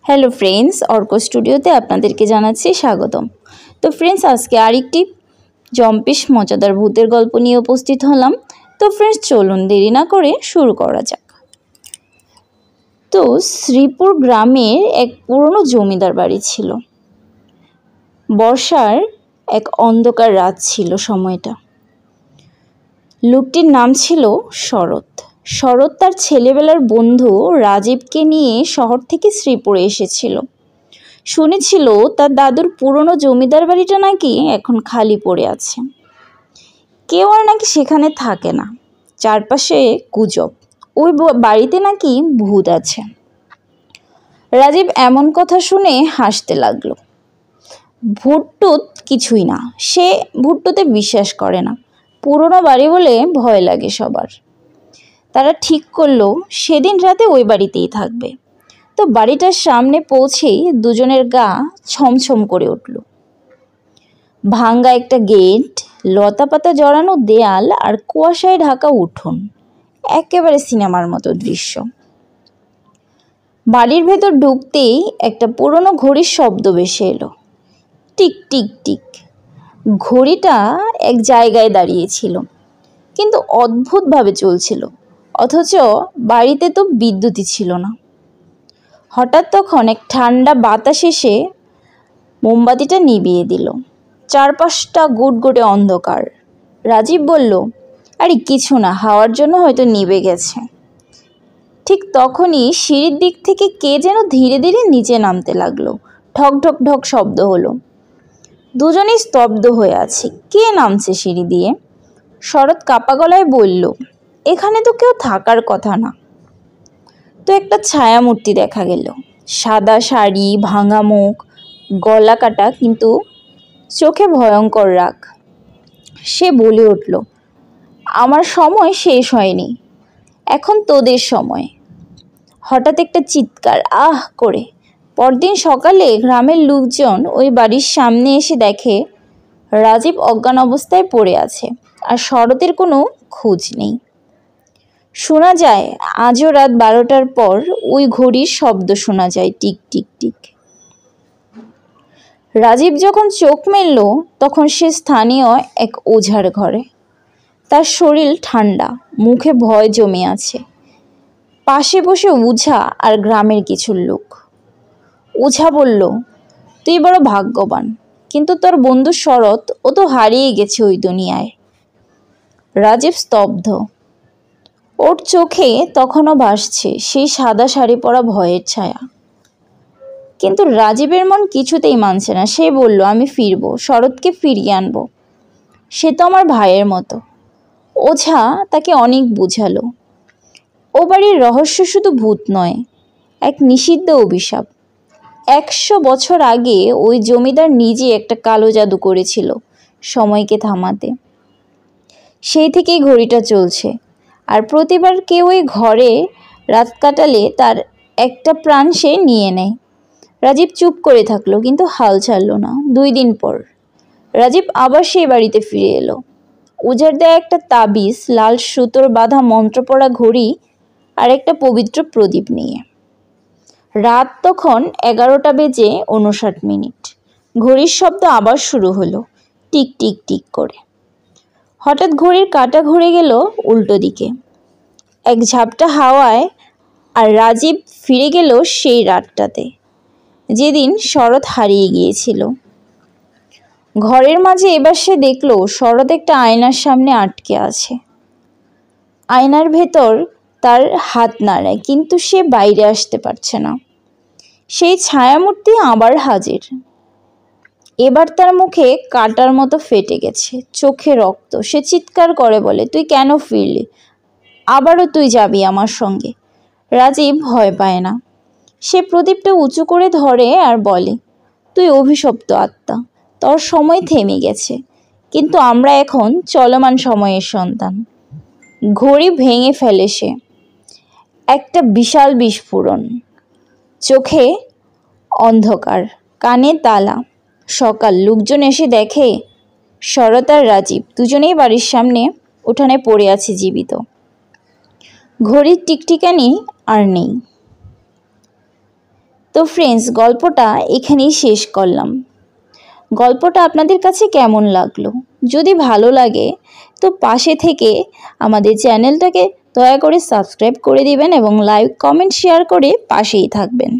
Hello friends, Arka স্টুডিওতে আপনাদেরকে জানাচ্ছি স্বাগতম। তো ফ্রেন্ডস, আজকে আরেকটি জম্পেশ মজাদার ভূতের গল্প নিয়ে উপস্থিত হলাম। তো ফ্রেন্ডস, চলুন দেরি না করে শুরু করা যাক। তো শ্রীপুর গ্রামের এক পুরনো জমিদার বাড়ি ছিল। বর্ষার এক অন্ধকার রাত ছিল সময়টা। লোকটির নাম ছিল শরৎ। শরৎ তার ছেলেবেলার বন্ধু রাজীবকে নিয়ে শহর থেকে শ্রীপুরে এসেছিল। শুনেছিল তার দাদুর পুরনো জমিদার বাড়িটা নাকি এখন খালি পড়ে আছে। কেউ আর নাকি সেখানে থাকে না। চারপাশে গুজব, ওই বাড়িতে নাকি ভূত আছে। রাজীব এমন কথা শুনে হাসতে লাগলো। ভূত কিছুই না, সে ভূততে বিশ্বাস করে না। পুরনো বাড়ি বলে ভয় লাগে সবার। তারা ঠিক করলো সেদিন রাতে ওই বাড়িতেই থাকবে। তো বাড়িটার সামনে পৌঁছেই দুজনের গা ছমছম করে উঠল। ভাঙ্গা একটা গেট, লতাপাতা জড়ানো দেয়াল আর কুয়াশায় ঢাকা উঠোন, একেবারে সিনেমার মতো দৃশ্য। বাড়ির ভেতর ঢুকতেই একটা পুরনো ঘড়ির শব্দ ভেসে এলো। Tick tick tick. ঘড়িটা এক জায়গায় দাঁড়িয়েছিল, কিন্তু অদ্ভুতভাবে চলছিল, অথচ বাড়িতে তো বিদ্যুৎই ছিল না। হঠাৎ তখন এক ঠান্ডা বাতাস এসে মোমবাতিটা নিভিয়ে দিল। চারপাশটা গুটগুটে অন্ধকার। রাজীব বলল, আরে কিছু না, হাওয়ার জন্য হয়তো নিভে গেছে। ঠিক তখনই সিঁড়ির দিক থেকে কে যেন ধীরে ধীরে নিচে নামতে লাগলো। ঠক ঠক ঠক শব্দ হলো। দুজনেই স্তব্ধ হয়ে আছে। কে নামছে সিঁড়ি দিয়ে? শরৎ কাপা গলায় বলল, এখানে তো কেউ থাকার কথা না। তো একটা ছায়ামূর্তি দেখা গেল। সাদা শাড়ি, ভাঙা মুখ, গলা কাটা, কিন্তু চোখে ভয়ঙ্কর রাগ। সে বলে উঠল, আমার সময় শেষ হয়নি, এখন তোদের সময়। হঠাৎ একটা চিৎকার আহ করে। পরদিন সকালে গ্রামের লোকজন ওই বাড়ির সামনে এসে দেখে রাজীব অজ্ঞান অবস্থায় পড়ে আছে, আর শরতের কোনো খোঁজ নেই। শোনা যায় আজও রাত 12টার পর ওই ঘড়ির শব্দ শোনা যায়, টিক টিক টিক। রাজীব যখন চোখ মেলল তখন সে স্থানীয় এক ওঝার ঘরে। তার শরীর ঠান্ডা, মুখে ভয় জমে আছে। পাশে বসে ওঝা আর গ্রামের কিছু লোক। ওঝা বলল, তুই বড় ভাগ্যবান, কিন্তু তোর বন্ধু শরৎ, ও তো হারিয়ে গেছে ওই দুনিয়ায়। রাজীব স্তব্ধ। ওর চোখে তখনও ভাসছে সেই সাদা শাড়ি পরা ভয়ের ছায়া। কিন্তু রাজীবের মন কিছুতেই মানছে না। সে বলল, আমি ফিরবো, শরৎকে ফিরিয়ে আনবো। সে তো আমার ভাইয়ের মতো। ওঝা তাকে অনেক বুঝালো। ও বাড়ির রহস্য শুধু ভূত নয়, এক নিষিদ্ধ অভিশাপ। 100 বছর আগে ওই জমিদার নিজে একটা কালো জাদু করেছিল সময়কে থামাতে। সেই থেকেই ঘড়িটা চলছে, আর প্রতিবার কেউ ওই ঘরে রাত কাটালে তার একটা প্রাণ সে নিয়ে নেয়। রাজীব চুপ করে থাকলো, কিন্তু হাল ছাড়ল না। 2 দিন পর রাজীব আবার সেই বাড়িতে ফিরে এলো। ওঝার দেয়া একটা তাবিজ, লাল সুতোর বাঁধা মন্ত্র পড়া ঘড়ি আর একটা পবিত্র প্রদীপ নিয়ে। রাত তখন 11টা বেজে 59 মিনিট। ঘড়ির শব্দ আবার শুরু হলো, টিক টিক টিক করে। হঠাৎ ঘড়ির কাঁটা ঘুরে গেল উল্টো দিকে, এক ঝাপটা হাওয়ায়, আর রাজীব ফিরে গেল সেই রাতটাতে যেদিন শরৎ হারিয়ে গিয়েছিল। ঘরের মাঝে এবার সে দেখল শরৎ একটা আয়নার সামনে আটকে আছে। আয়নার ভেতর তার হাত নাড়ায়, কিন্তু সে বাইরে আসতে পারছে না। সেই ছায়ামূর্তি আবার হাজির। এবার তার মুখে কাটার মতো ফেটে গেছে, চোখে রক্ত। সে চিৎকার করে বলে, তুই কেন ফিরলি? আবারও তুই যাবি আমার সঙ্গে? রাজীব ভয় পায় না। সে প্রদীপটা উঁচু করে ধরে আর বলে, তুই অভিশপ্ত আত্মা, তোর সময় থেমে গেছে, কিন্তু আমরা এখন চলমান সময়ের সন্তান। ঘড়ি ভেঙে ফেলে সে। একটা বিশাল বিস্ফোরণ। চোখে অন্ধকার, কানে তালা। সকাল, লোকজন এসে দেখে শরৎ আর রাজীব দুজনেই বাড়ির সামনে উঠানে পড়ে আছে জীবিত। ঘড়ির টিকটিকানি আর নেই। তো ফ্রেন্ডস, গল্পটা এখানেই শেষ করলাম। গল্পটা আপনাদের কাছে কেমন লাগলো? যদি ভালো লাগে তো পাশে থেকে আমাদের চ্যানেলটাকে দয়া করে সাবস্ক্রাইব করে দিবেন এবং লাইক, কমেন্ট, শেয়ার করে পাশেই থাকবেন।